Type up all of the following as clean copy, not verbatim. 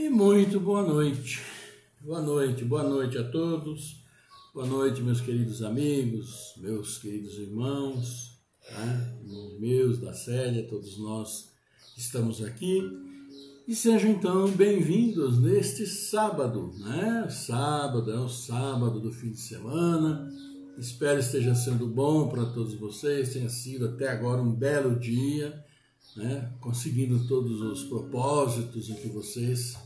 E muito boa noite. Boa noite a todos. Boa noite, meus queridos amigos, meus queridos irmãos, tá? Irmãos meus, da Célia, todos nós estamos aqui. E sejam então bem-vindos neste sábado, né? Sábado é o sábado do fim de semana. Espero esteja sendo bom para todos vocês, tenha sido até agora um belo dia, né? Conseguindo todos os propósitos em que vocês,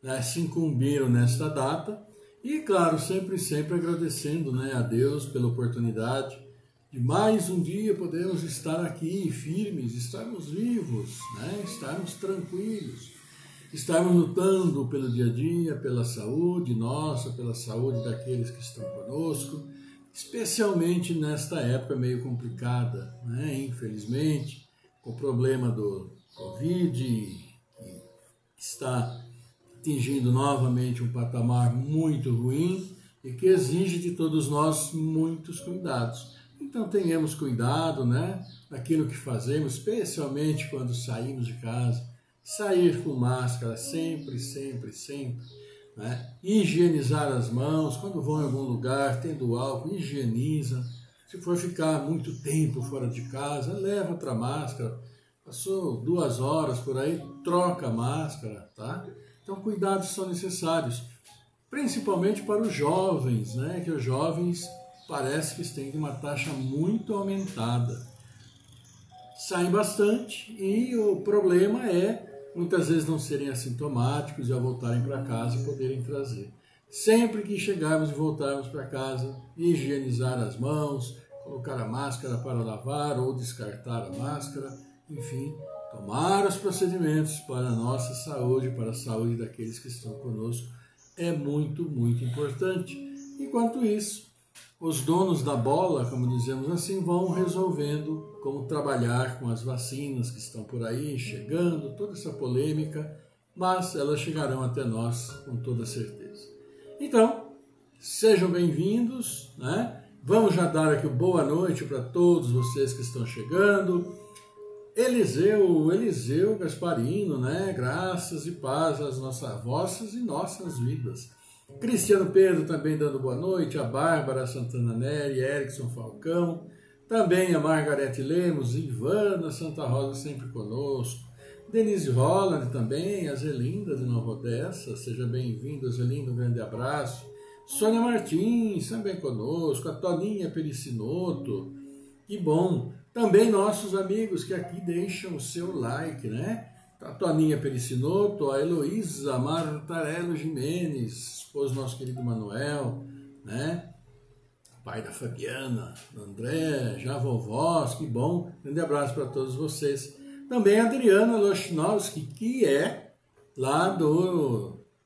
né, se incumbiram nesta data. E, claro, sempre agradecendo, né, a Deus pela oportunidade de mais um dia podermos estar aqui firmes, estarmos vivos, né, estarmos tranquilos, estarmos lutando pelo dia a dia, pela saúde nossa, pela saúde daqueles que estão conosco, especialmente nesta época meio complicada, né, infelizmente, com o problema do Covid, que está atingindo novamente um patamar muito ruim e que exige de todos nós muitos cuidados. Então tenhamos cuidado, né, naquilo que fazemos, especialmente quando saímos de casa, sair com máscara sempre, né? Higienizar as mãos, quando vão em algum lugar, tendo álcool, higieniza. Se for ficar muito tempo fora de casa, leva outra máscara. Passou 2 horas por aí, troca a máscara, tá? Então, cuidados são necessários, principalmente para os jovens, né? Que os jovens parece que têm uma taxa muito aumentada. Saem bastante e o problema é muitas vezes não serem assintomáticos e ao voltarem para casa poderem trazer. Sempre que chegarmos e voltarmos para casa, higienizar as mãos, colocar a máscara para lavar ou descartar a máscara, enfim, tomar os procedimentos para a nossa saúde, para a saúde daqueles que estão conosco, é muito importante. Enquanto isso, os donos da bola, como dizemos assim, vão resolvendo como trabalhar com as vacinas que estão por aí, chegando, toda essa polêmica, mas elas chegarão até nós com toda certeza. Então, sejam bem-vindos, né? Vamos já dar aqui boa noite para todos vocês que estão chegando. Eliseu Gasparino, né? Graças e paz às vossas e nossas vidas. Cristiano Pedro também dando boa noite, a Bárbara Santana Neri, Erickson Falcão, também a Margarete Lemos, Ivana Santa Rosa sempre conosco, Denise Holland também, a Zelinda de Nova Odessa, seja bem-vindo, Zelinda, um grande abraço. Sônia Martins também conosco, a Toninha Pericinoto, que bom. Também nossos amigos que aqui deixam o seu like, né? A Toninha Pericinoto, a Heloísa Martarello Jimenez, esposo do nosso querido Manuel, né? Pai da Fabiana, do André, já vovós, que bom. Grande abraço para todos vocês. Também a Adriana Lochinowski, que é lá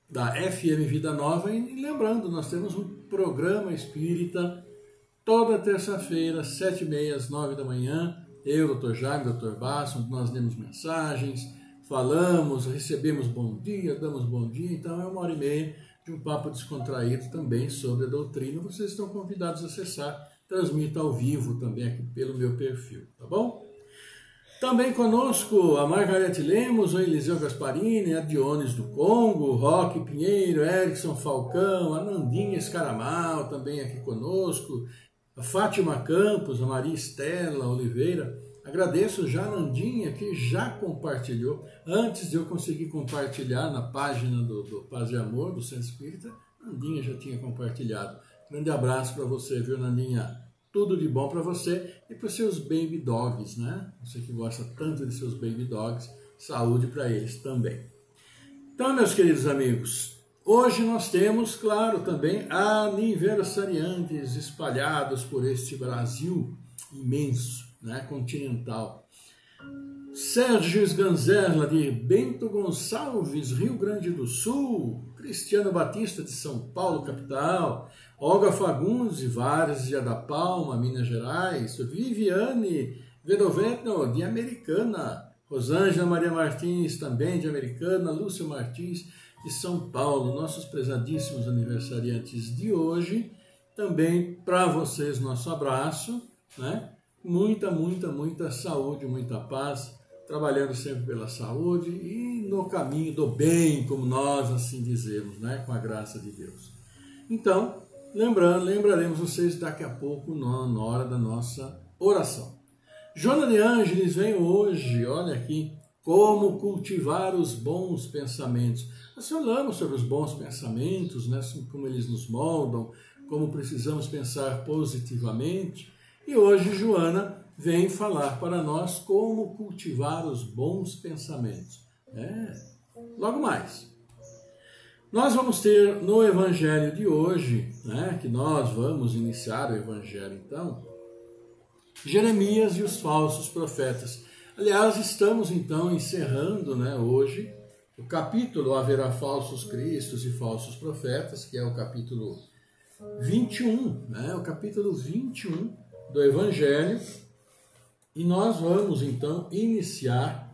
da FM Vida Nova. E lembrando, nós temos um programa espírita toda terça-feira, 7h30 às 9 da manhã, eu, Dr. Jaime, Dr. Basso, onde nós demos mensagens, falamos, recebemos bom dia, damos bom dia, então é 1h30 de um papo descontraído também sobre a doutrina. Vocês estão convidados a acessar, transmito ao vivo também aqui pelo meu perfil, tá bom? Também conosco a Margarete Lemos, o Eliseu Gasparini, a Dionis do Congo, o Roque Pinheiro, Erickson Falcão, a Nandinha Escaramal também aqui conosco, a Fátima Campos, a Maria Estela Oliveira. Agradeço já a Nandinha, que já compartilhou. Antes de eu conseguir compartilhar na página do Paz e Amor, do Centro Espírita, Nandinha já tinha compartilhado. Grande abraço para você, viu, Nandinha? Tudo de bom para você e para os seus baby dogs, né? Você que gosta tanto de seus baby dogs, saúde para eles também. Então, meus queridos amigos, hoje nós temos, claro, também aniversariantes espalhados por este Brasil imenso, né, continental. Sérgio Sganzerla, de Bento Gonçalves, Rio Grande do Sul. Cristiano Batista, de São Paulo, capital. Olga Fagundes, de Várzea da Palma, Minas Gerais. Viviane Vedovetno, de Americana. Rosângela Maria Martins, também de Americana. Lúcia Martins, de São Paulo. Nossos prezadíssimos aniversariantes de hoje. Também para vocês, nosso abraço, né? Muita saúde, muita paz, trabalhando sempre pela saúde e no caminho do bem, como nós assim dizemos, né? Com a graça de Deus. Então, lembraremos vocês daqui a pouco na hora da nossa oração. Joana de Ângeles vem hoje, olha aqui, como cultivar os bons pensamentos. Nós falamos sobre os bons pensamentos, né? Como eles nos moldam, como precisamos pensar positivamente. E hoje Joana vem falar para nós como cultivar os bons pensamentos. Logo mais. Nós vamos ter no Evangelho de hoje, né, que nós vamos iniciar o Evangelho então, Jeremias e os falsos profetas. Aliás, estamos então encerrando, né, hoje o capítulo Haverá falsos cristos e falsos profetas, que é o capítulo 21, né, o capítulo 21 do Evangelho. E nós vamos então iniciar,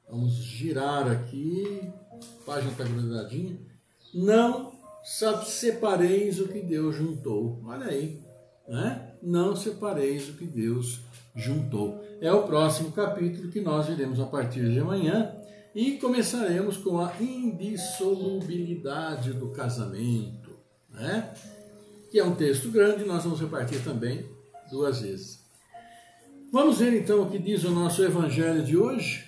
vamos girar aqui, a página está grudadinha, não separeis o que Deus juntou. Olha aí, né? Não separeis o que Deus juntou. É o próximo capítulo que nós iremos a partir de amanhã e começaremos com a indissolubilidade do casamento, né? Que é um texto grande, nós vamos repartir também 2 vezes. Vamos ver então o que diz o nosso Evangelho de hoje.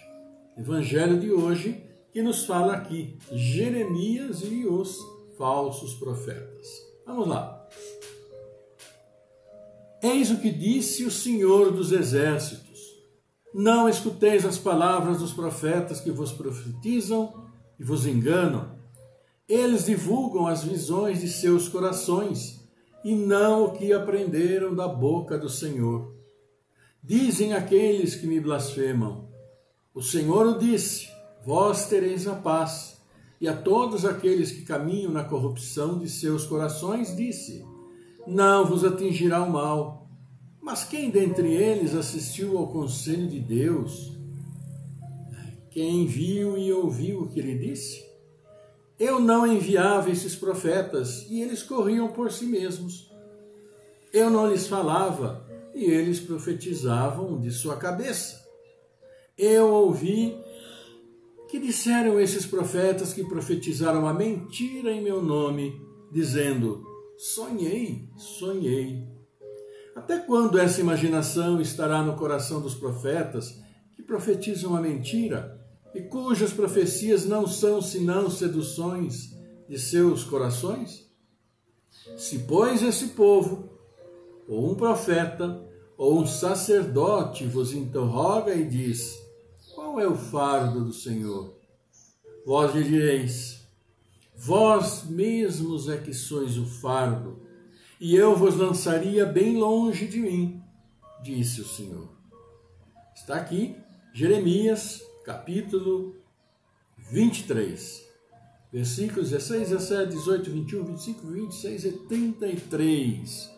Evangelho de hoje que nos fala aqui, Jeremias e os falsos profetas. Vamos lá. Eis o que disse o Senhor dos Exércitos. Não escuteis as palavras dos profetas que vos profetizam e vos enganam. Eles divulgam as visões de seus corações e não o que aprenderam da boca do Senhor. Dizem aqueles que me blasfemam, o Senhor o disse, vós tereis a paz. E a todos aqueles que caminham na corrupção de seus corações disse, não vos atingirá o mal. Mas quem dentre eles assistiu ao conselho de Deus? Quem viu e ouviu o que ele disse? Eu não enviava esses profetas e eles corriam por si mesmos. Eu não lhes falava e eles profetizavam de sua cabeça. Eu ouvi que disseram esses profetas que profetizaram a mentira em meu nome, dizendo, sonhei, sonhei. Até quando essa imaginação estará no coração dos profetas que profetizam a mentira e cujas profecias não são senão seduções de seus corações? Se, pois, esse povo, ou um profeta, ou um sacerdote vos interroga e diz, qual é o fardo do Senhor? Vós lhe direis, vós mesmos é que sois o fardo, e eu vos lançaria bem longe de mim, disse o Senhor. Está aqui, Jeremias, capítulo 23, versículos 16, 17, 18, 21, 25, 26 e 33.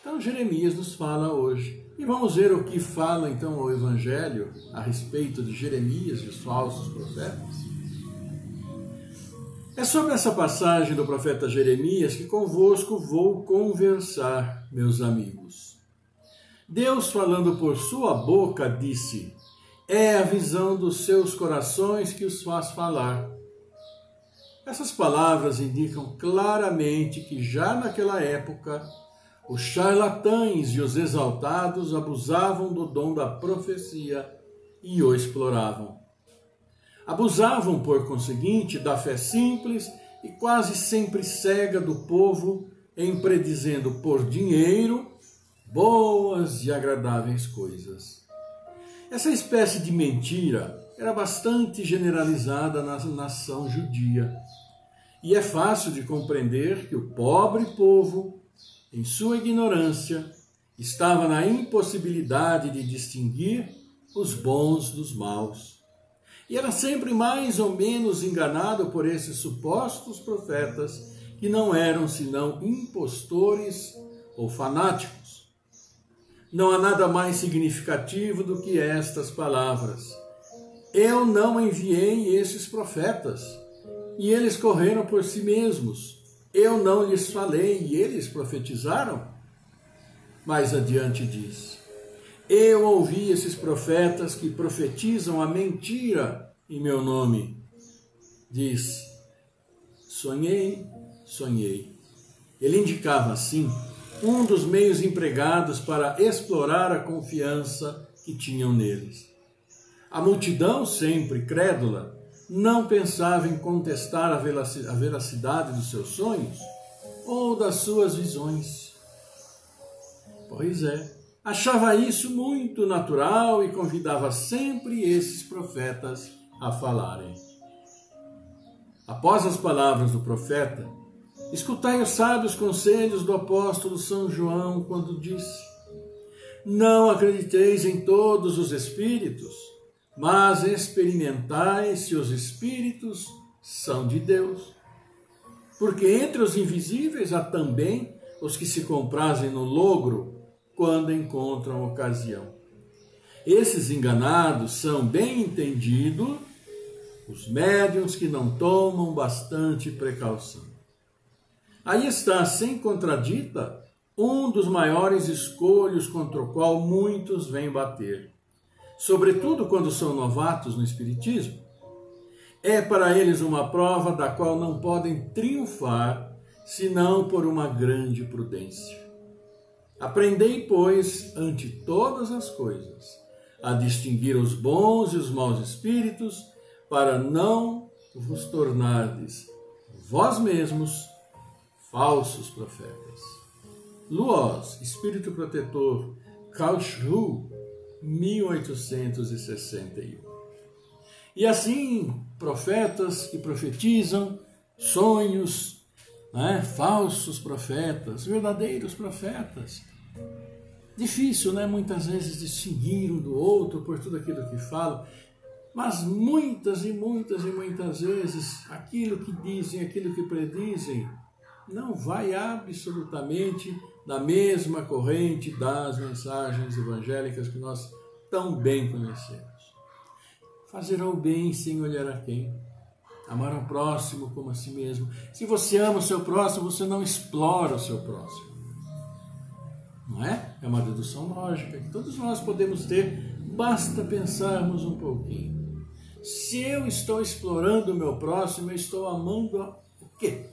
Então, Jeremias nos fala hoje. E vamos ver o que fala, então, o Evangelho a respeito de Jeremias e os falsos profetas. É sobre essa passagem do profeta Jeremias que convosco vou conversar, meus amigos. Deus, falando por sua boca, disse, é a visão dos seus corações que os faz falar. Essas palavras indicam claramente que já naquela época, os charlatães e os exaltados abusavam do dom da profecia e o exploravam. Abusavam, por conseguinte, da fé simples e quase sempre cega do povo em predizendo por dinheiro boas e agradáveis coisas. Essa espécie de mentira era bastante generalizada na nação judia. E é fácil de compreender que o pobre povo, em sua ignorância, estava na impossibilidade de distinguir os bons dos maus. E era sempre mais ou menos enganado por esses supostos profetas que não eram senão impostores ou fanáticos. Não há nada mais significativo do que estas palavras. Eu não enviei esses profetas, e eles correram por si mesmos. Eu não lhes falei, e eles profetizaram? Mais adiante diz, eu ouvi esses profetas que profetizam a mentira em meu nome. diz: sonhei, sonhei. Ele indicava, assim, um dos meios empregados para explorar a confiança que tinham neles. A multidão, sempre crédula, não pensava em contestar a veracidade dos seus sonhos ou das suas visões. Pois é, achava isso muito natural e convidava sempre esses profetas a falarem. Após as palavras do profeta, escutai os sábios conselhos do apóstolo São João quando disse: não acrediteis em todos os espíritos, mas experimentai se os espíritos são de Deus. Porque entre os invisíveis há também os que se comprazem no logro quando encontram ocasião. Esses enganados são, bem entendido, os médiuns que não tomam bastante precaução. Aí está, sem contradita, um dos maiores escolhos contra o qual muitos vêm bater. Sobretudo quando são novatos no Espiritismo, é para eles uma prova da qual não podem triunfar, senão por uma grande prudência. Aprendei, pois, ante todas as coisas, a distinguir os bons e os maus espíritos, para não vos tornardes vós mesmos falsos profetas. Luoz, Espírito Protetor, Karlsruhe, 1861. E assim, profetas que profetizam sonhos, falsos profetas, verdadeiros profetas. Difícil, muitas vezes distinguir um do outro por tudo aquilo que falam, mas muitas e muitas e muitas vezes aquilo que dizem, aquilo que predizem, não vai absolutamente na mesma corrente das mensagens evangélicas que nós tão bem conhecemos. Fazer o bem sem olhar a quem. Amar ao próximo como a si mesmo. Se você ama o seu próximo, você não explora o seu próximo. Não é? É uma dedução lógica que todos nós podemos ter, basta pensarmos um pouquinho. Se eu estou explorando o meu próximo, eu estou amando o quê?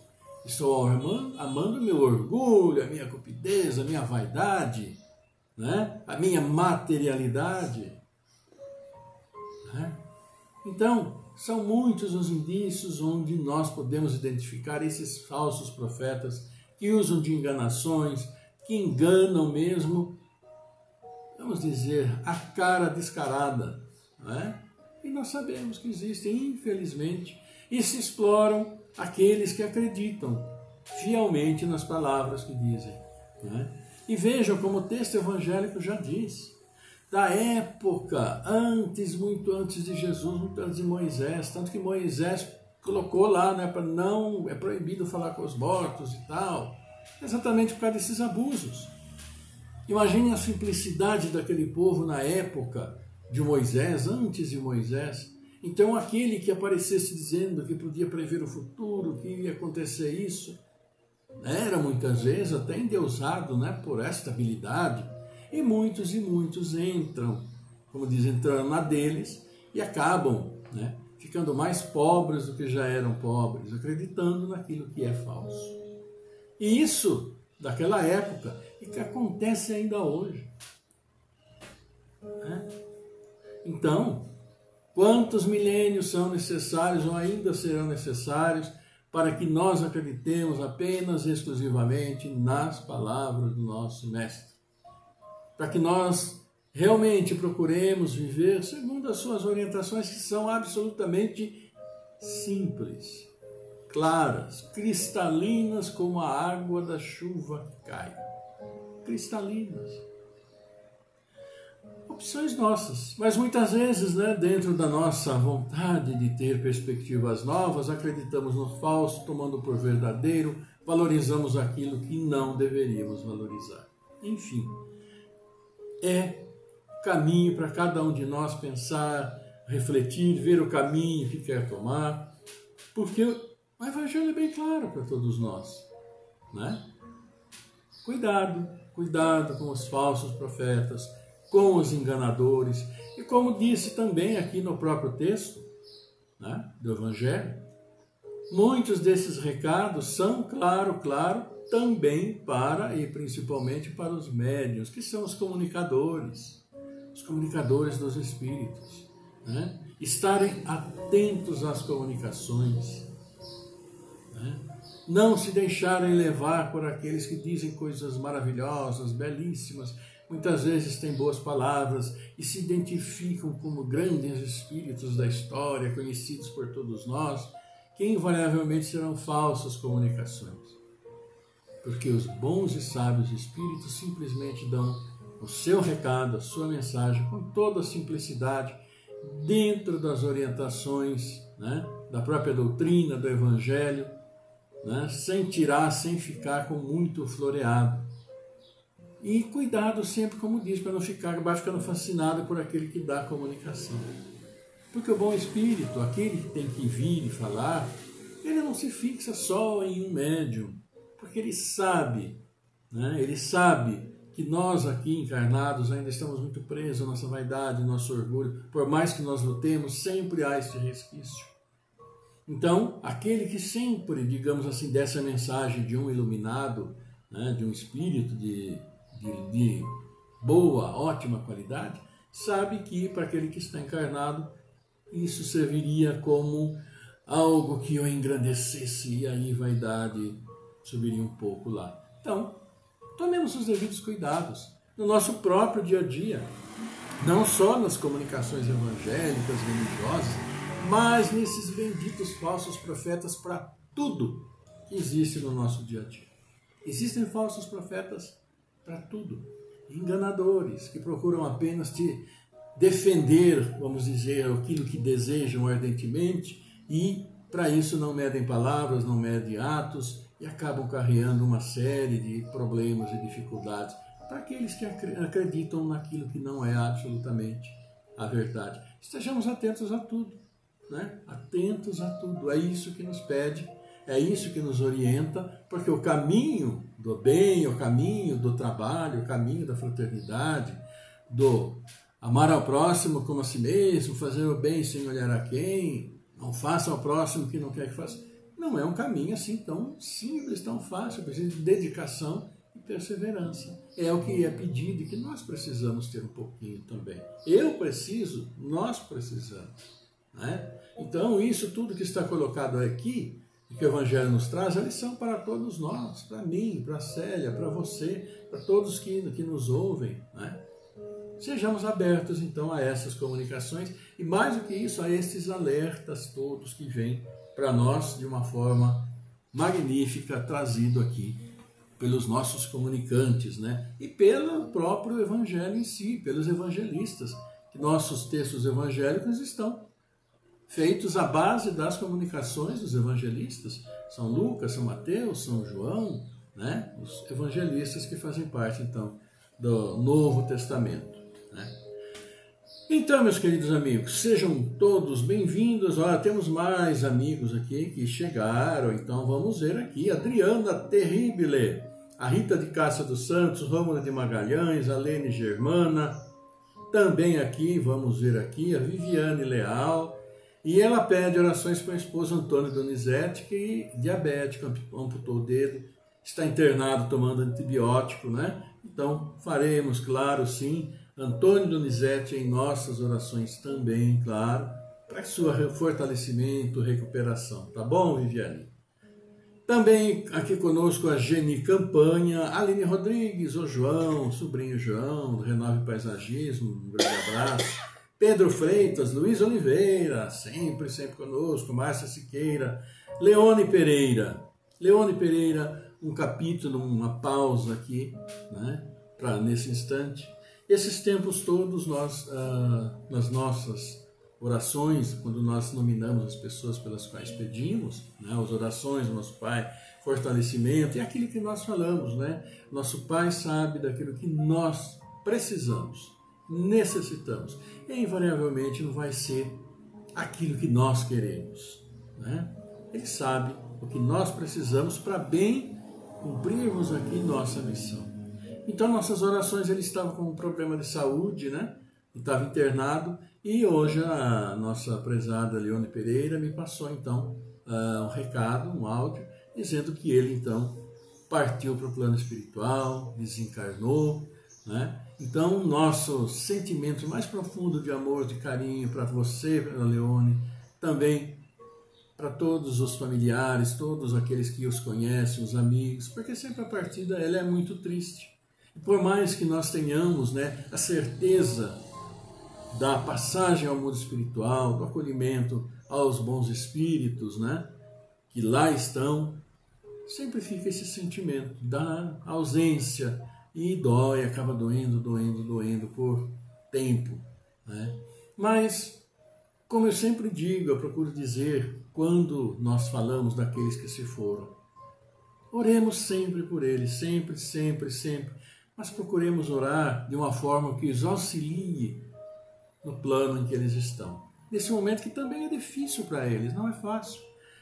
Estou amando o meu orgulho, a minha cupidez, a minha vaidade, a minha materialidade. Então, são muitos os indícios onde nós podemos identificar esses falsos profetas que usam de enganações, que enganam mesmo, vamos dizer, a cara descarada. E nós sabemos que existem, infelizmente, e se exploram aqueles que acreditam fielmente nas palavras que dizem. E vejam como o texto evangélico já diz, da época, muito antes de Jesus, muito antes de Moisés, tanto que Moisés colocou lá, para não, é proibido falar com os mortos e tal, exatamente por causa desses abusos. Imagine a simplicidade daquele povo na época de Moisés, antes de Moisés. Então aquele que aparecesse dizendo que podia prever o futuro, que ia acontecer isso, era muitas vezes até endeusado por esta habilidade. E muitos entram, como dizem, entrando na deles e acabam ficando mais pobres do que já eram pobres, acreditando naquilo que é falso. E isso, daquela época, e que acontece ainda hoje. Então, quantos milênios são necessários ou ainda serão necessários para que nós acreditemos apenas e exclusivamente nas palavras do nosso Mestre? Para que nós realmente procuremos viver segundo as suas orientações, que são absolutamente simples, claras, cristalinas como a água da chuva que cai. Cristalinas. Opções nossas, mas muitas vezes, dentro da nossa vontade de ter perspectivas novas, acreditamos no falso, tomando por verdadeiro, valorizamos aquilo que não deveríamos valorizar. Enfim, é caminho para cada um de nós pensar, refletir, ver o caminho que quer tomar, porque o Evangelho é bem claro para todos nós. Cuidado com os falsos profetas, com os enganadores, e como disse também aqui no próprio texto do Evangelho, Muitos desses recados são, claro, também para e principalmente para os médiuns, que são os comunicadores dos espíritos, né? Estarem atentos às comunicações, né? Não se deixarem levar por aqueles que dizem coisas maravilhosas, belíssimas, muitas vezes têm boas palavras e se identificam como grandes espíritos da história, conhecidos por todos nós, que invariavelmente serão falsas comunicações. Porque os bons e sábios espíritos simplesmente dão o seu recado, a sua mensagem, com toda a simplicidade, dentro das orientações, né, da própria doutrina, do Evangelho, né, sem tirar, sem ficar com muito floreado. E cuidado sempre, como diz, para não ficar ficando fascinado por aquele que dá a comunicação. Porque o bom espírito, aquele que tem que vir e falar, ele não se fixa só em um médium, porque ele sabe, né, ele sabe que nós aqui encarnados ainda estamos muito presos à nossa vaidade, ao nosso orgulho. Por mais que nós lutemos, sempre há este resquício. Então, aquele que sempre, digamos assim, dessa mensagem de um iluminado, né, de um espírito de boa, ótima qualidade, sabe que para aquele que está encarnado, isso serviria como algo que o engrandecesse e aí a vaidade subiria um pouco lá. Então, tomemos os devidos cuidados no nosso próprio dia a dia, não só nas comunicações evangélicas, religiosas, mas nesses benditos falsos profetas para tudo que existe no nosso dia a dia. Existem falsos profetas para tudo, enganadores, que procuram apenas te defender, vamos dizer, aquilo que desejam ardentemente e, para isso, não medem palavras, não medem atos e acabam carregando uma série de problemas e dificuldades para aqueles que acreditam naquilo que não é absolutamente a verdade. Estejamos atentos a tudo, né? Atentos a tudo, é isso que nos pede, é isso que nos orienta, porque o caminho do bem, o caminho do trabalho, o caminho da fraternidade, do amar ao próximo como a si mesmo, fazer o bem sem olhar a quem, não faça ao próximo que não quer que faça, não é um caminho assim tão simples, tão fácil, precisa de dedicação e perseverança. É o que é pedido e que nós precisamos ter um pouquinho também. Eu preciso, nós precisamos, né? Então, isso tudo que está colocado aqui, que o Evangelho nos traz, é lição para todos nós, para mim, para a Célia, para você, para todos que nos ouvem, né? Sejamos abertos, então, a essas comunicações e, mais do que isso, a esses alertas todos que vêm para nós de uma forma magnífica, trazido aqui pelos nossos comunicantes, né? E pelo próprio Evangelho em si, pelos evangelistas, que nossos textos evangélicos estão feitos à base das comunicações dos evangelistas, São Lucas, São Mateus, São João, né? Os evangelistas que fazem parte, então, do Novo Testamento, né? Então, meus queridos amigos, sejam todos bem-vindos. Olha, temos mais amigos aqui que chegaram, então vamos ver aqui. Adriana Terribile, a Rita de Cássia dos Santos, Rômulo de Magalhães, a Lene Germana, também aqui, vamos ver aqui, a Viviane Leal, e ela pede orações para o esposo Antônio Donizete, que é diabético, amputou o dedo, está internado tomando antibiótico, né? Então, faremos, claro, sim, Antônio Donizete em nossas orações também, claro, para seu fortalecimento, recuperação. Tá bom, Viviane? Também aqui conosco a Geni Campanha, Aline Rodrigues, o João, sobrinho João, do Renove Paisagismo, um grande abraço. Pedro Freitas, Luiz Oliveira, sempre conosco, Márcia Siqueira, Leone Pereira, um capítulo, uma pausa aqui, né, nesse instante. Esses tempos todos nós, nas nossas orações, quando nós nominamos as pessoas pelas quais pedimos, né, as orações do nosso Pai, fortalecimento, é aquilo que nós falamos, né? Nosso Pai sabe daquilo que nós precisamos, necessitamos, e invariavelmente não vai ser aquilo que nós queremos, né? Ele sabe o que nós precisamos para bem cumprirmos aqui nossa missão. Então, nossas orações, ele estava com um problema de saúde, né? Estava internado, e hoje a nossa prezada Leone Pereira me passou, então, um recado, um áudio, dizendo que ele então partiu para o plano espiritual, desencarnou, né? Então, nosso sentimento mais profundo de amor, de carinho para você, para Leone, também para todos os familiares, todos aqueles que os conhecem, os amigos, porque sempre a partida ela é muito triste. E por mais que nós tenhamos, né, a certeza da passagem ao mundo espiritual, do acolhimento aos bons espíritos, né, que lá estão, sempre fica esse sentimento da ausência e dói, acaba doendo por tempo, né? Mas, como eu sempre digo, eu procuro dizer, quando nós falamos daqueles que se foram, oremos sempre por eles, sempre, mas procuremos orar de uma forma que os auxilie no plano em que eles estão. Nesse momento que também é difícil para eles, não é fácil.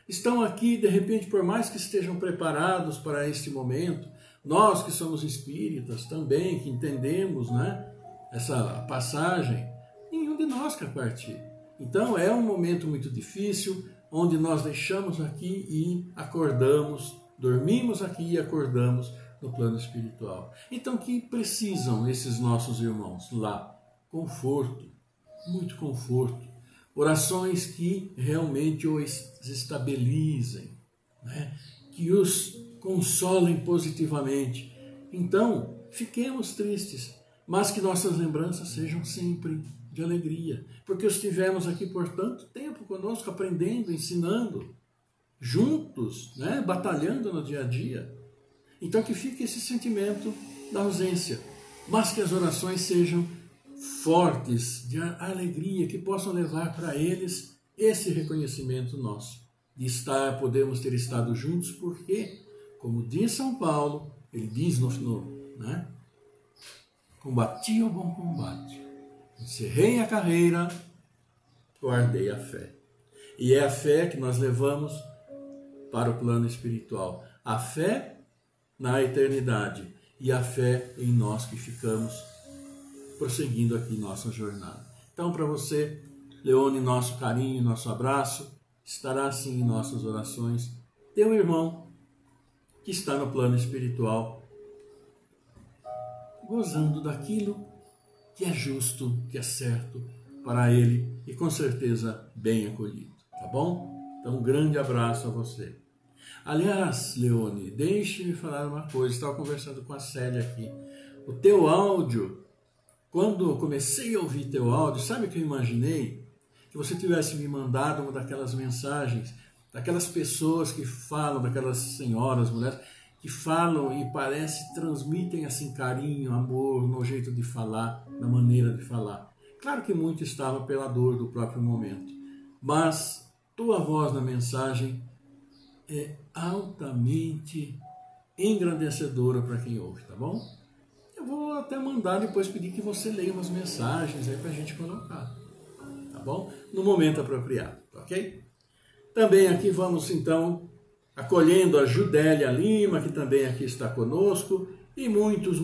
Estão aqui, de repente, por mais que estejam preparados para este momento, nós que somos espíritas também, que entendemos, né, essa passagem, nenhum de nós quer partir. Então é um momento muito difícil, onde nós deixamos aqui e acordamos, dormimos aqui e acordamos no plano espiritual. Então, que precisam esses nossos irmãos lá? Conforto, muito conforto. Orações que realmente os estabilizem, né? Que os consolem positivamente. Então, fiquemos tristes, mas que nossas lembranças sejam sempre de alegria, porque estivemos aqui por tanto tempo conosco, aprendendo, ensinando, juntos, né? Batalhando no dia a dia. Então, que fique esse sentimento da ausência, mas que as orações sejam fortes, de alegria, que possam levar para eles esse reconhecimento nosso, de podemos ter estado juntos, porque, como diz São Paulo, ele diz né? Combati o bom combate, encerrei a carreira, guardei a fé. E é a fé que nós levamos para o plano espiritual, a fé na eternidade e a fé em nós que ficamos prosseguindo aqui nossa jornada. Então, para você, Leone, nosso carinho, nosso abraço, estará assim em nossas orações teu irmão que está no plano espiritual, gozando daquilo que é justo, que é certo para ele e com certeza bem acolhido, tá bom? Então, um grande abraço a você. Aliás, Leone, deixe-me falar uma coisa, estava conversando com a Célia aqui. O teu áudio, quando eu comecei a ouvir teu áudio, sabe o que eu imaginei? Que você tivesse me mandado uma daquelas mensagens, daquelas pessoas que falam, daquelas senhoras, mulheres, que falam e transmitem assim carinho, amor, no jeito de falar, na maneira de falar. Claro que muito estava pela dor do próprio momento, mas tua voz na mensagem é altamente engrandecedora para quem ouve, tá bom? Eu vou até mandar depois pedir que você leia umas mensagens aí para a gente colocar, tá bom? No momento apropriado, ok? Também aqui vamos então acolhendo a Judélia Lima, que também aqui está conosco, e muitos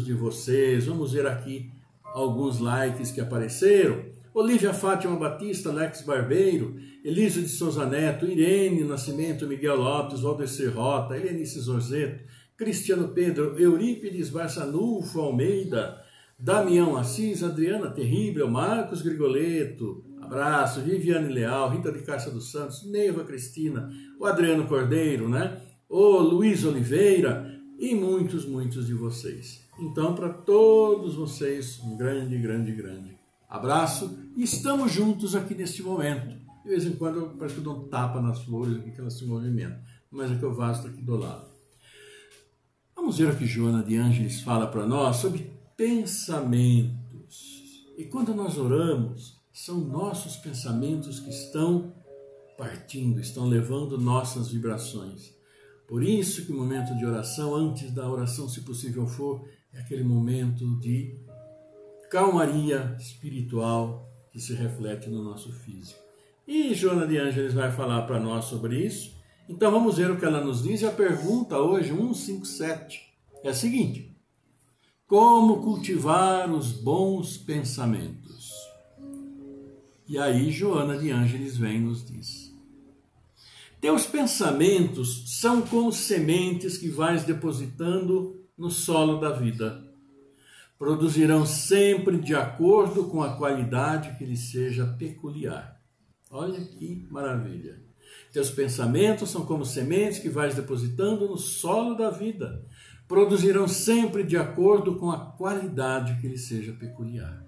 de vocês. Vamos ver aqui alguns likes que apareceram. Olívia Fátima Batista, Alex Barbeiro, Elisa de Souza Neto, Irene Nascimento, Miguel Lopes, Valdecir Rota, Helenice Zorzeto, Cristiano Pedro, Eurípides Barçanufo Almeida, Damião Assis, Adriana Terrível, Marcos Grigoleto, abraço, Viviane Leal, Rita de Cássia dos Santos, Neiva Cristina, o Adriano Cordeiro, né? O Luiz Oliveira e muitos de vocês. Então, para todos vocês, um grande abraço. E estamos juntos aqui neste momento. De vez em quando parece que eu dou um tapa nas flores aqui que elas se movimentam, mas é que o vaso está aqui do lado. Vamos ver o que Joana de Ângeles fala para nós sobre pensamentos. E quando nós oramos, são nossos pensamentos que estão partindo, estão levando nossas vibrações. Por isso que o momento de oração, antes da oração, se possível for, é aquele momento de calmaria espiritual que se reflete no nosso físico. E Joana de Ângeles vai falar para nós sobre isso. Então vamos ver o que ela nos diz. E a pergunta hoje, 157, é a seguinte: como cultivar os bons pensamentos? E aí Joana de Ângeles vem e nos diz: Teus pensamentos são como sementes que vais depositando no solo da vida. Produzirão sempre de acordo com a qualidade que lhes seja peculiar. Olha que maravilha. Teus pensamentos são como sementes que vais depositando no solo da vida. Produzirão sempre de acordo com a qualidade que lhes seja peculiar.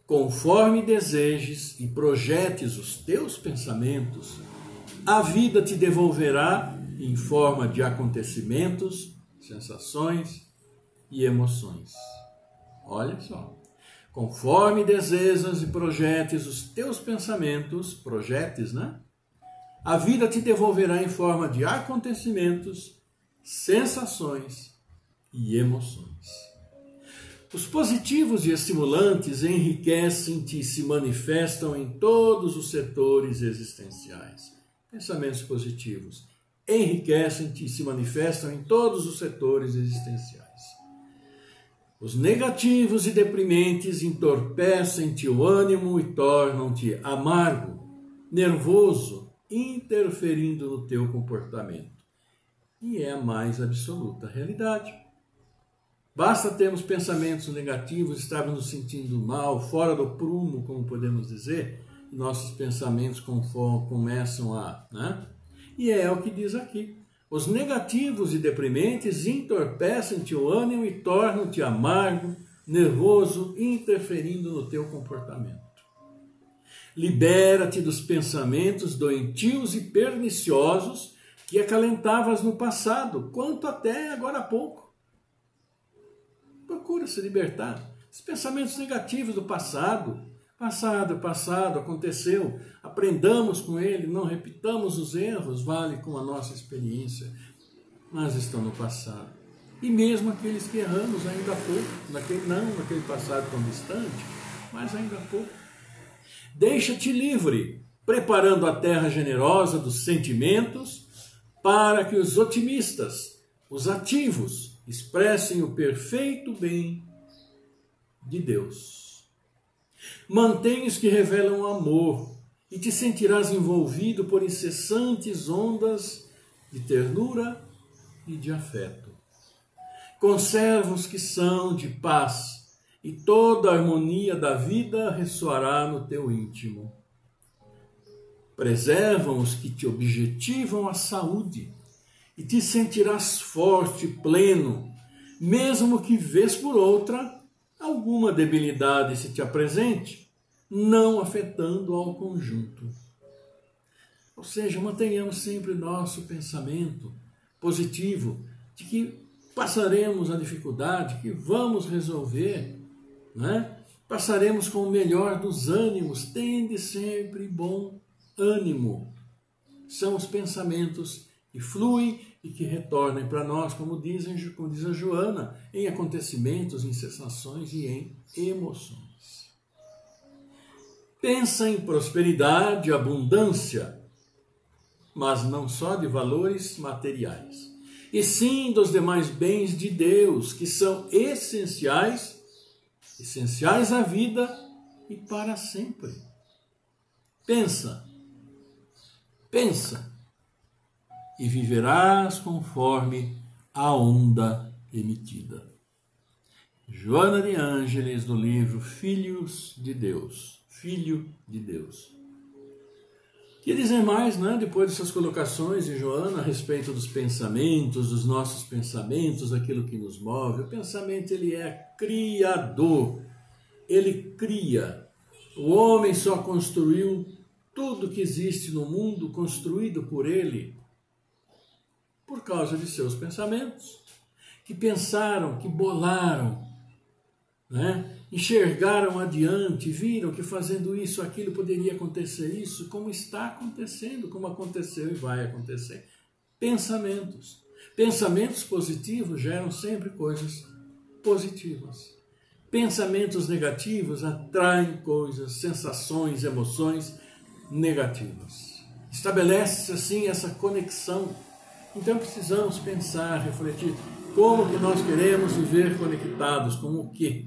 Conforme desejes e projetes os teus pensamentos, a vida te devolverá em forma de acontecimentos, sensações e emoções. Olha só. Conforme desejas e projetes os teus pensamentos, projetes, né? A vida te devolverá em forma de acontecimentos, sensações e emoções. Os positivos e estimulantes enriquecem-te e se manifestam em todos os setores existenciais. Pensamentos positivos enriquecem-te e se manifestam em todos os setores existenciais. Os negativos e deprimentes entorpecem-te o ânimo e tornam-te amargo, nervoso, interferindo no teu comportamento. E é a mais absoluta realidade. Basta termos pensamentos negativos, estarmos nos sentindo mal, fora do prumo, como podemos dizer, e nossos pensamentos começam a... né? E é o que diz aqui. Os negativos e deprimentes entorpecem-te o ânimo e tornam-te amargo, nervoso, interferindo no teu comportamento. Libera-te dos pensamentos doentios e perniciosos que acalentavas no passado, quanto até agora há pouco. Procura se libertar. Os pensamentos negativos do passado. Passado, aconteceu. Aprendamos com ele, não repitamos os erros, vale com a nossa experiência. Mas estão no passado. E mesmo aqueles que erramos ainda há pouco, naquele passado tão distante, mas ainda há pouco. Deixa-te livre, preparando a terra generosa dos sentimentos para que os otimistas, os ativos, expressem o perfeito bem de Deus. Mantém os que revelam amor e te sentirás envolvido por incessantes ondas de ternura e de afeto. Conserva os que são de paz e toda a harmonia da vida ressoará no teu íntimo. Preservam os que te objetivam a saúde e te sentirás forte e pleno, mesmo que vez por outra alguma debilidade se te apresente, não afetando ao conjunto. Ou seja, mantenhamos sempre nosso pensamento positivo de que passaremos a dificuldade, que vamos resolver, né? Passaremos com o melhor dos ânimos, tende sempre bom ânimo. São os pensamentos que fluem e que retornem para nós, como diz a Joana, em acontecimentos, em sensações e em emoções. Pensa em prosperidade, abundância, mas não só de valores materiais, e sim dos demais bens de Deus, que são essenciais à vida e para sempre. Pensa e viverás conforme a onda emitida. Joana de Ângeles, do livro Filhos de Deus. Filho de Deus. Que dizer mais, né, depois dessas colocações de Joana a respeito dos pensamentos, dos nossos pensamentos, aquilo que nos move. O pensamento, ele é criador, ele cria. O homem só construiu tudo que existe no mundo, construído por ele, por causa de seus pensamentos, que pensaram, que bolaram, né? Enxergaram adiante, viram que fazendo isso, aquilo poderia acontecer isso, como está acontecendo, como aconteceu e vai acontecer. Pensamentos. Pensamentos positivos geram sempre coisas positivas. Pensamentos negativos atraem coisas, sensações, emoções negativas. Estabelece-se assim essa conexão. Então precisamos pensar, refletir como que nós queremos viver conectados com o quê?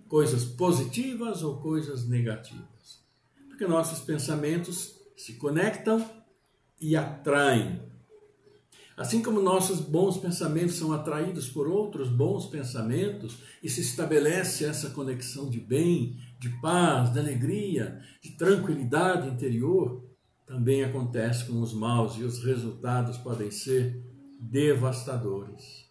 Coisas positivas ou coisas negativas? Porque nossos pensamentos se conectam e atraem. Assim como nossos bons pensamentos são atraídos por outros bons pensamentos e se estabelece essa conexão de bem, de paz, de alegria, de tranquilidade interior, também acontece com os maus e os resultados podem ser devastadores.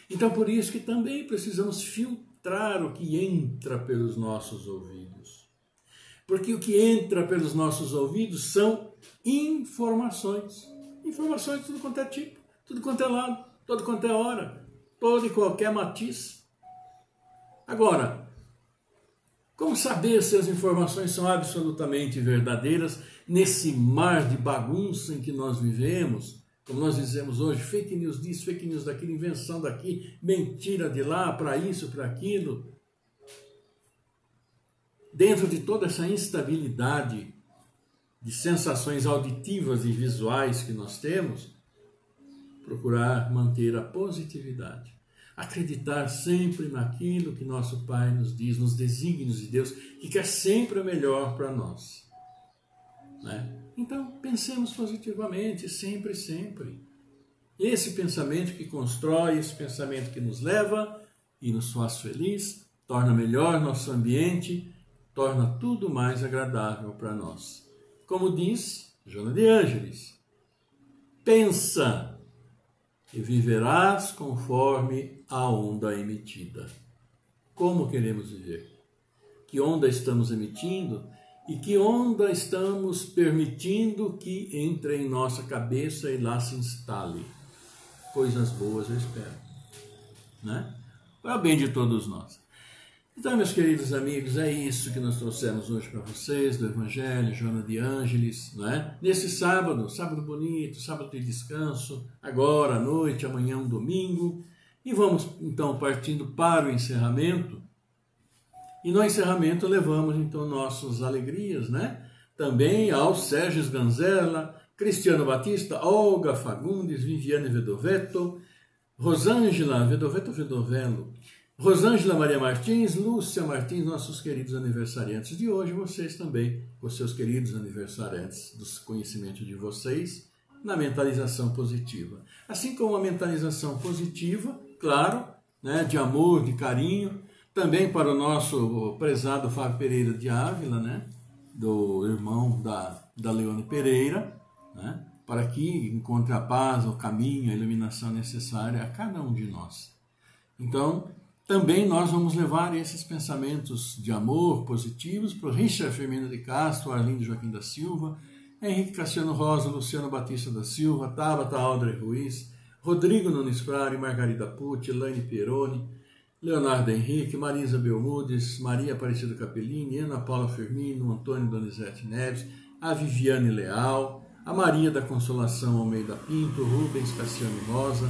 Então, por isso que também precisamos filtrar o que entra pelos nossos ouvidos. Porque o que entra pelos nossos ouvidos são informações. Informações de tudo quanto é tipo, tudo quanto é lado, todo quanto é hora, todo e qualquer matiz. Agora, como saber se as informações são absolutamente verdadeiras nesse mar de bagunça em que nós vivemos? Como nós dizemos hoje, fake news disso, fake news daquilo, invenção daqui, mentira de lá, para isso, para aquilo. Dentro de toda essa instabilidade de sensações auditivas e visuais que nós temos, procurar manter a positividade. Acreditar sempre naquilo que nosso Pai nos diz, nos desígnios de Deus, que quer sempre o melhor para nós. Né? Então, pensemos positivamente, sempre, sempre. Esse pensamento que constrói, esse pensamento que nos leva e nos faz feliz, torna melhor nosso ambiente, torna tudo mais agradável para nós. Como diz Joana de Ângeles, pensa e viverás conforme a onda emitida. Como queremos viver? Que onda estamos emitindo e que onda estamos permitindo que entre em nossa cabeça e lá se instale? Coisas boas, eu espero. Né? Para o bem de todos nós. Então, meus queridos amigos, é isso que nós trouxemos hoje para vocês, do Evangelho, Joana de Ângeles, né? Nesse sábado, sábado bonito, sábado de descanso, agora à noite, amanhã um domingo, e vamos então partindo para o encerramento, e no encerramento levamos então nossas alegrias, né? Também ao Sérgio Ganzella, Cristiano Batista, Olga Fagundes, Viviane Vedovetto, Rosângela Vedovetto, Rosângela Maria Martins, Lúcia Martins, nossos queridos aniversariantes de hoje, vocês também, os seus queridos aniversariantes, dos conhecimentos de vocês, na mentalização positiva. Assim como a mentalização positiva, claro, né, de amor, de carinho, também para o nosso prezado Fábio Pereira de Ávila, né, do irmão da Leone Pereira, né, para que encontre a paz, o caminho, a iluminação necessária a cada um de nós. Então, também nós vamos levar esses pensamentos de amor positivos para o Richard Firmino de Castro, Arlindo Joaquim da Silva, Henrique Cassiano Rosa, Luciano Batista da Silva, Tabata Aldre Ruiz, Rodrigo Nunes Frari, Margarida Pucci, Elaine Peroni, Leonardo Henrique, Marisa Belmudes, Maria Aparecida Capellini, Ana Paula Firmino, Antônio Donizete Neves, a Viviane Leal, a Maria da Consolação Almeida Pinto, Rubens Cassiano Rosa,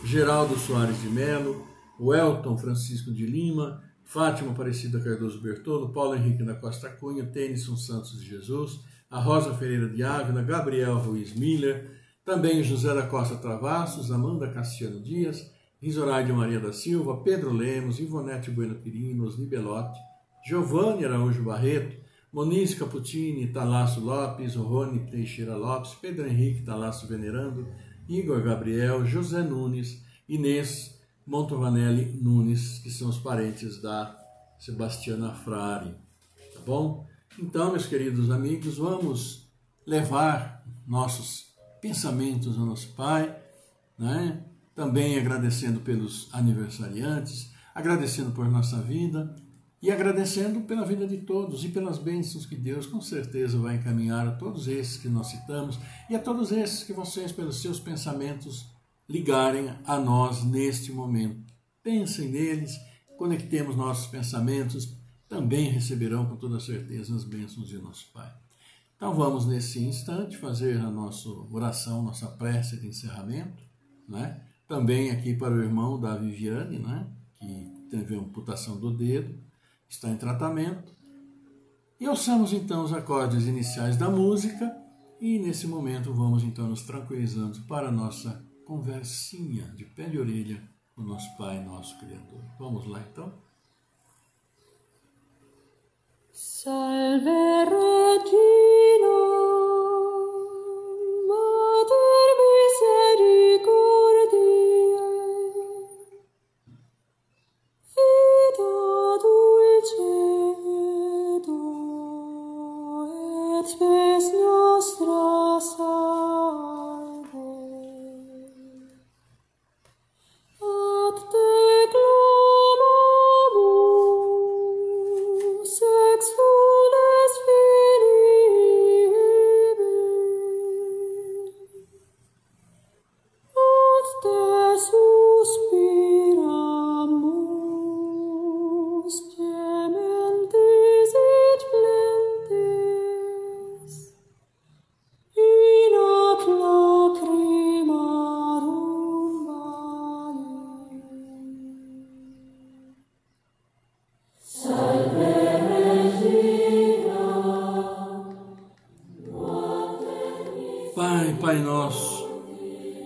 Geraldo Soares de Melo, o Elton Francisco de Lima, Fátima Aparecida Cardoso Bertolo, Paulo Henrique da Costa Cunha, Tennyson Santos de Jesus, a Rosa Ferreira de Ávila, Gabriel Ruiz Miller, também José da Costa Travassos, Amanda Cassiano Dias, Rizoraide Maria da Silva, Pedro Lemos, Ivonete Bueno Quirino, Osni Belotti, Giovanni Araújo Barreto, Moniz Caputini, Talasso Lopes, Rony Teixeira Lopes, Pedro Henrique Talasso Venerando, Igor Gabriel, José Nunes, Inês Montovanelli Nunes, que são os parentes da Sebastiana Frari, tá bom? Então, meus queridos amigos, vamos levar nossos pensamentos ao nosso Pai, né? Também agradecendo pelos aniversariantes, agradecendo por nossa vida e agradecendo pela vida de todos e pelas bênçãos que Deus com certeza vai encaminhar a todos esses que nós citamos e a todos esses que vocês, pelos seus pensamentos, ligarem a nós neste momento. Pensem neles, conectemos nossos pensamentos, também receberão com toda certeza as bênçãos de nosso Pai. Então vamos nesse instante fazer a nossa oração, nossa prece de encerramento, né? Também aqui para o irmão da Viviane, né? Que teve amputação do dedo, está em tratamento. E ouçamos então os acordes iniciais da música e nesse momento vamos então nos tranquilizando para a nossa conversinha de pé de orelha com o nosso Pai, nosso Criador. Vamos lá então? Salve Regina,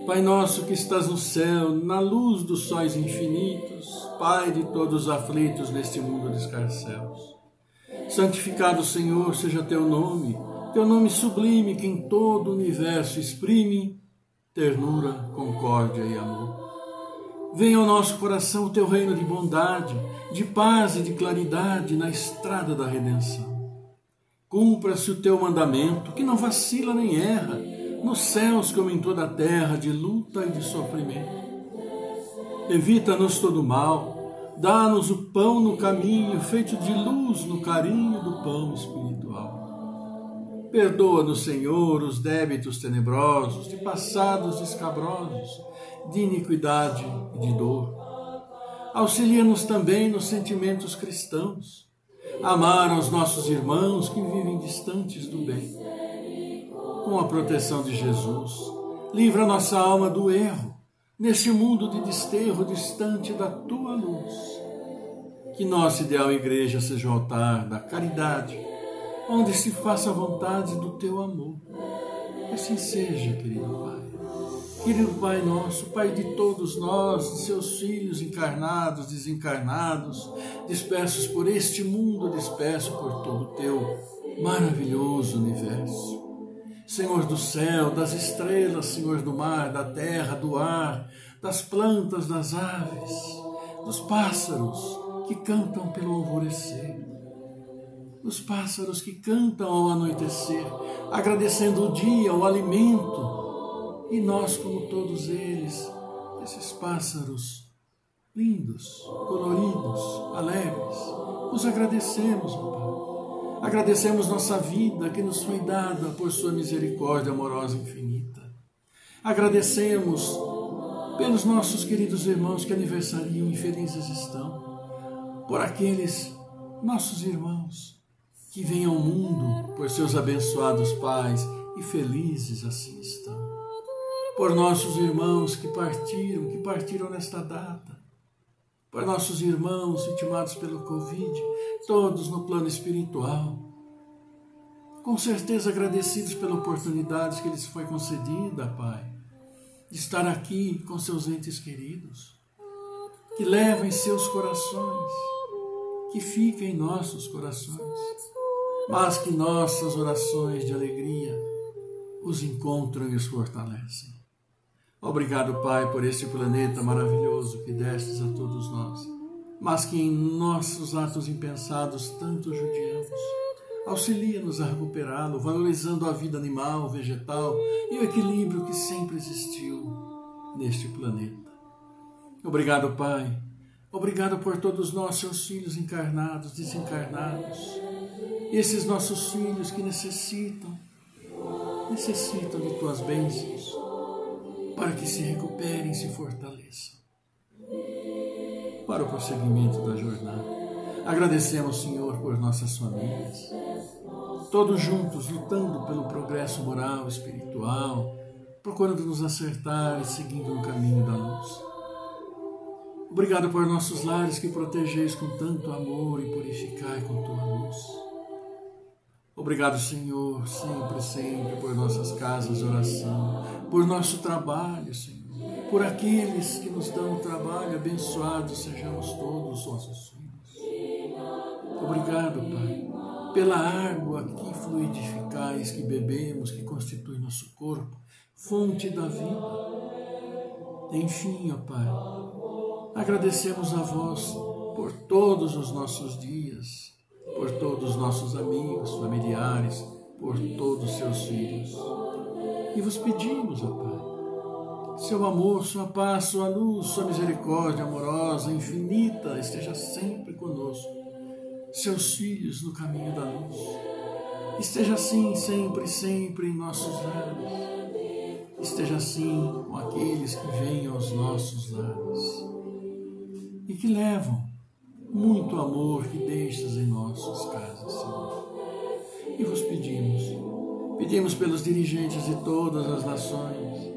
Pai nosso que estás no céu, na luz dos sóis infinitos, Pai de todos os aflitos neste mundo de escarcéus. Santificado, Senhor, seja teu nome sublime que em todo o universo exprime ternura, concórdia e amor. Venha ao nosso coração o teu reino de bondade, de paz e de claridade na estrada da redenção. Cumpra-se o teu mandamento, que não vacila nem erra, nos céus como em toda a terra, de luta e de sofrimento. Evita-nos todo mal, dá-nos o pão no caminho, feito de luz no carinho do pão espiritual. Perdoa-nos, Senhor, os débitos tenebrosos, de passados escabrosos, de iniquidade e de dor. Auxilia-nos também nos sentimentos cristãos, amar aos nossos irmãos que vivem distantes do bem. Com a proteção de Jesus, livra nossa alma do erro, neste mundo de desterro distante da tua luz. Que nossa ideal igreja seja o altar da caridade, onde se faça a vontade do teu amor. Assim seja, querido Pai. Querido Pai nosso, Pai de todos nós, de seus filhos encarnados, desencarnados, dispersos por este mundo, dispersos por todo o teu maravilhoso universo. Senhor do céu, das estrelas, Senhor do mar, da terra, do ar, das plantas, das aves, dos pássaros que cantam pelo alvorecer, dos pássaros que cantam ao anoitecer, agradecendo o dia, o alimento, e nós, como todos eles, esses pássaros lindos, coloridos, alegres, os agradecemos, ó Pai. Agradecemos nossa vida que nos foi dada por sua misericórdia amorosa e infinita. Agradecemos pelos nossos queridos irmãos que aniversariam e felizes estão, por aqueles nossos irmãos que vêm ao mundo por seus abençoados pais e felizes assim estão. Por nossos irmãos que partiram nesta data, por nossos irmãos vitimados pelo Covid, todos no plano espiritual, com certeza agradecidos pela oportunidade que lhes foi concedida, Pai, de estar aqui com seus entes queridos, que leva em seus corações, que fica em nossos corações, mas que nossas orações de alegria os encontram e os fortalecem. Obrigado, Pai, por este planeta maravilhoso que destes a todos nós, mas que em nossos atos impensados tanto judiamos. Auxilia-nos a recuperá-lo, valorizando a vida animal, vegetal e o equilíbrio que sempre existiu neste planeta. Obrigado, Pai. Obrigado por todos nós, seus filhos encarnados, desencarnados. Esses nossos filhos que necessitam de tuas bênçãos, para que se recuperem e se fortaleçam para o prosseguimento da jornada. Agradecemos, Senhor, por nossas famílias, todos juntos lutando pelo progresso moral, espiritual, procurando nos acertar e seguindo no caminho da luz. Obrigado por nossos lares que protegeis com tanto amor e purificai com tua luz. Obrigado, Senhor, sempre por nossas casas de oração, por nosso trabalho, Senhor, por aqueles que nos dão o trabalho, abençoados sejamos todos vossos filhos. Obrigado, Pai, pela água que fluidificais, que bebemos, que constitui nosso corpo, fonte da vida. Enfim, ó Pai, agradecemos a vós por todos os nossos dias, por todos os nossos amigos, familiares, por todos os seus filhos. E vos pedimos, ó Pai, seu amor, sua paz, sua luz, sua misericórdia amorosa, infinita, esteja sempre conosco. Seus filhos no caminho da luz. Esteja assim sempre, sempre em nossos lares. Esteja assim com aqueles que vêm aos nossos lares e que levam muito amor que deixas em nossas casas, Senhor. E vos pedimos pelos dirigentes de todas as nações,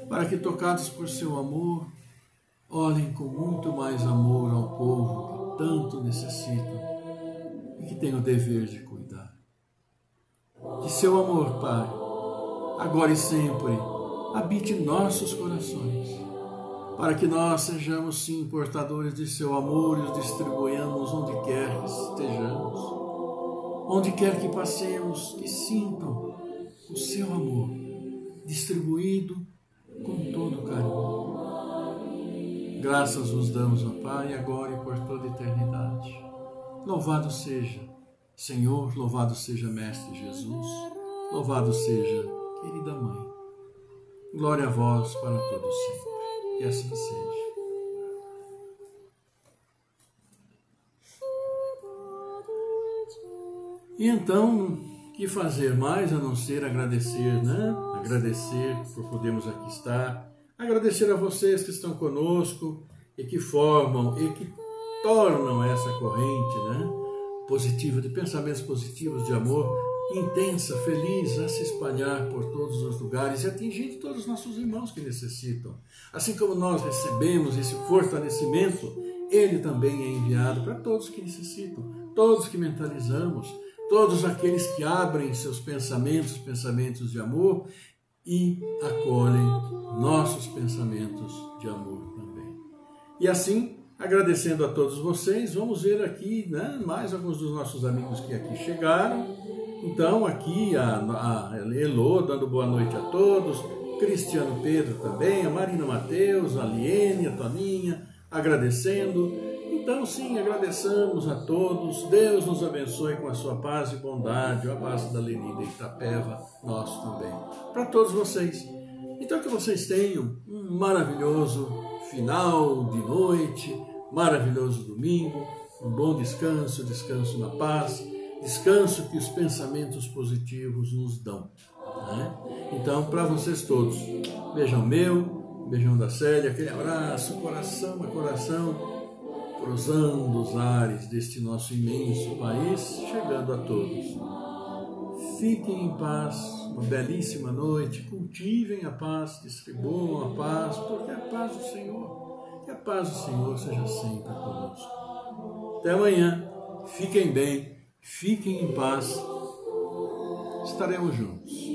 para que, tocados por seu amor, olhem com muito mais amor ao povo que tanto necessitam e que tem o dever de cuidar. Que seu amor, Pai, agora e sempre, habite em nossos corações, para que nós sejamos, sim, portadores de seu amor e os distribuamos onde quer que estejamos, onde quer que passemos, que sintam o seu amor distribuído com todo carinho. Graças vos damos, ó Pai, agora e por toda a eternidade. Louvado seja, Senhor, louvado seja Mestre Jesus, louvado seja, querida Mãe. Glória a vós para todos sempre. Que assim seja. E então, que fazer mais a não ser agradecer, né? Agradecer por podermos aqui estar. Agradecer a vocês que estão conosco e que formam e que tornam essa corrente, né? Positiva, de pensamentos positivos, de amor, intensa, feliz, a se espalhar por todos os lugares e atingir todos os nossos irmãos que necessitam. Assim como nós recebemos esse fortalecimento, ele também é enviado para todos que necessitam, todos que mentalizamos, todos aqueles que abrem seus pensamentos de amor e acolhem nossos pensamentos de amor também. E assim, agradecendo a todos vocês, vamos ver aqui, né, mais alguns dos nossos amigos que aqui chegaram. Então, aqui a Elô dando boa noite a todos, Cristiano Pedro também, a Marina Mateus, a Liene, a Toninha, agradecendo. Então, sim, agradeçamos a todos. Deus nos abençoe com a sua paz e bondade, o abraço da Leni de Itapeva, nosso também, para todos vocês. Então, que vocês tenham um maravilhoso final de noite, maravilhoso domingo, um bom descanso, descanso na paz, descanso que os pensamentos positivos nos dão, né? Então, para vocês todos, beijão meu, beijão da Célia, aquele abraço, coração a coração, cruzando os ares deste nosso imenso país, chegando a todos. Fiquem em paz, uma belíssima noite, cultivem a paz, distribuam a paz, porque a paz do Senhor, que a paz do Senhor seja sempre conosco. Até amanhã, fiquem bem, fiquem em paz, estaremos juntos.